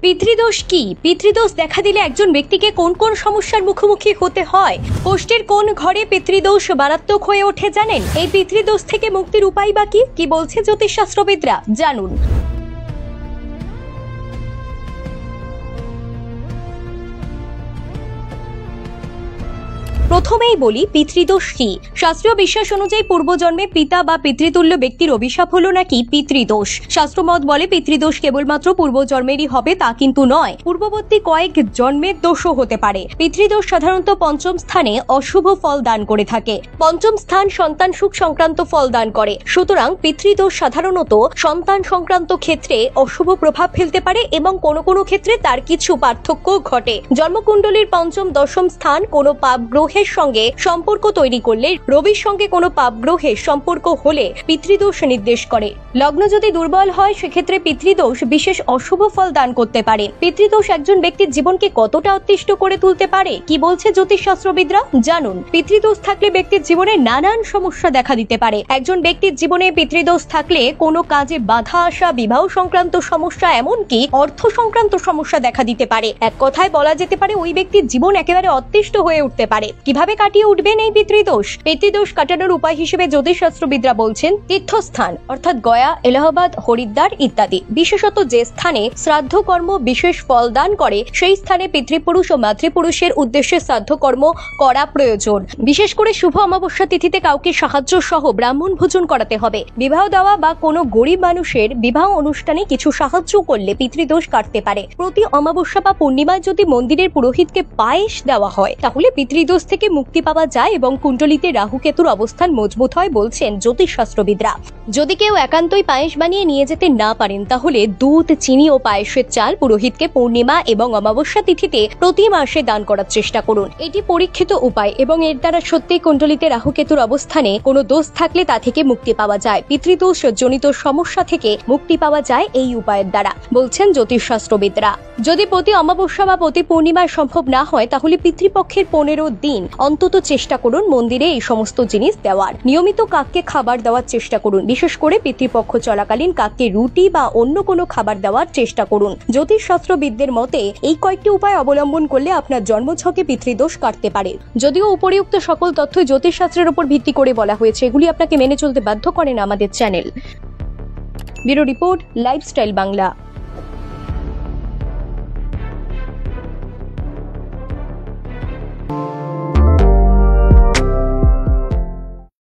পিতৃদোষ কি? পিতৃদোষ দেখা দিলে একজন ব্যক্তিকে কোন কোন সমস্যার মুখোমুখি হতে হয়? কোষ্ঠীর কোন ঘরে পিতৃদোষ মারাত্মক হয়ে ওঠে জানেন? এই পিতৃদোষ থেকে মুক্তির উপায় বা কি বলছে জ্যোতিষশাস্ত্রবিদরা জানুন। প্রথমেই বলি পিতৃদোষ কি। শাস্ত্রীয় বিশ্বাস অনুযায়ী পূর্বজন্মে পিতা বা পিতৃতুল্য ব্যক্তির অভিশাপ হলো নাকি পিতৃদোষ। শাস্ত্রমত বলে পিতৃদোষ কেবলমাত্র পূর্বজন্মেরই হবে তা কিন্তু নয়, পূর্ববর্তী কয়েক জন্মের দোষও হতে পারে। পিতৃদোষ সাধারণত পঞ্চম স্থানে অশুভ ফল দান করে থাকে। পঞ্চম স্থান সন্তান সুখ সংক্রান্ত ফল দান করে, সুতরাং পিতৃদোষ সাধারণত সন্তান সংক্রান্ত ক্ষেত্রে অশুভ প্রভাব ফেলতে পারে এবং কোনো কোনো ক্ষেত্রে তার কিছু পার্থক্য ঘটে। জন্মকুণ্ডলীর পঞ্চম দশম স্থান কোনো পাপ গ্রহের সঙ্গে সম্পর্ক তৈরি করলে, রবির সঙ্গে কোনো পাপ গ্রহের সম্পর্ক হলে পিতৃদোষ নির্দেশ করে। লগ্ন যদি দুর্বল হয় সেক্ষেত্রে পিতৃদোষ বিশেষ অশুভ ফল দান করতে পারে। পিতৃদোষ একজন ব্যক্তির জীবনকে কতটা অতিষ্ঠ করে তুলতে পারে কি বলছে জ্যোতিষশাস্ত্রবিদরা জানুন। পিতৃদোষ থাকলে ব্যক্তির জীবনে নানান সমস্যা দেখা দিতে পারে। একজন ব্যক্তির জীবনে পিতৃদোষ থাকলে কোনো কাজে বাধা আসা, বিবাহ সংক্রান্ত সমস্যা, এমনকি অর্থ সংক্রান্ত সমস্যা দেখা দিতে পারে। এক কথায় বলা যেতে পারে ওই ব্যক্তির জীবন একেবারে অতিষ্ঠ হয়ে উঠতে পারে। কিভাবে কাটিয়ে উঠবেন এই পিতৃদোষ? পিতৃদোষ কাটানোর উপায় হিসেবে জ্যোতিষশাস্ত্রবিদরা বলছেন তীর্থস্থান অর্থাৎ গয়া, এলাহাবাদ, হরিদ্বার ইত্যাদি। বিশেষত যে স্থানে শ্রাদ্ধ কর্ম বিশেষ ফল দান করে সেই স্থানে পিতৃপুরুষ ও মাতৃপুরুষের উদ্দেশ্যে শ্রাদ্ধ কর্ম করা প্রয়োজন। বিশেষ করে শুভ অমাবস্যা তিথিতে কাউকে সাহায্য সহ ব্রাহ্মণ ভোজন করাতে হবে। বিবাহ দেওয়া বা কোনো গরিব মানুষের বিবাহ অনুষ্ঠানে কিছু সাহায্য করলে পিতৃদোষ কাটতে পারে। প্রতি অমাবস্যা বা পূর্ণিমায় যদি মন্দিরের পুরোহিতকে পায়েস দেওয়া হয় তাহলে পিতৃদোষ থেকে মুক্তি পাওয়া যায় এবং কুণ্ডলিতে রাহু কেতুর অবস্থান মজবুত হয় বলছেন জ্যোতিষশাস্ত্রবিদরা। যদি কেউ একান্তই পায়েস বানিয়ে নিয়ে যেতে না পারেন তাহলে দুধ, চিনি ও পায়েসের চাল পুরোহিতকে পূর্ণিমা এবং অমাবস্যা তিথিতে প্রতি মাসে দান করার চেষ্টা করুন। এটি পরীক্ষিত উপায় এবং এর দ্বারা সত্যি কুণ্ডলিতে রাহু কেতুর অবস্থানে কোনো দোষ থাকলে তা থেকে মুক্তি পাওয়া যায়। পিতৃদোষ জনিত সমস্যা থেকে মুক্তি পাওয়া যায় এই উপায়ের দ্বারা বলছেন জ্যোতিষশাস্ত্রবিদরা। যদি প্রতি অমাবস্যা বা প্রতি পূর্ণিমায় সম্ভব না হয় তাহলে পিতৃপক্ষের 15 দিন অন্তত চেষ্টা করুন মন্দিরে এই সমস্ত জিনিস দেওয়ার। নিয়মিত কাককে খাবার দেওয়ার চেষ্টা করুন। বিশেষ করে পিতৃপক্ষ চলাকালীন কাককে রুটি বা অন্য কোনো খাবার দেওয়ার চেষ্টা করুন। জ্যোতিষশাস্ত্রবিদদের মতে এই কয়েকটি উপায় অবলম্বন করলে আপনার জন্মছকে পিতৃদোষ কাটতে পারে। যদিও উপরিউক্ত সকল তথ্য জ্যোতিষশাস্ত্রের উপর ভিত্তি করে বলা হয়েছে, এগুলি আপনাকে মেনে চলতে বাধ্য করেন আমাদের channel. Bureau report, lifestyle Bangla.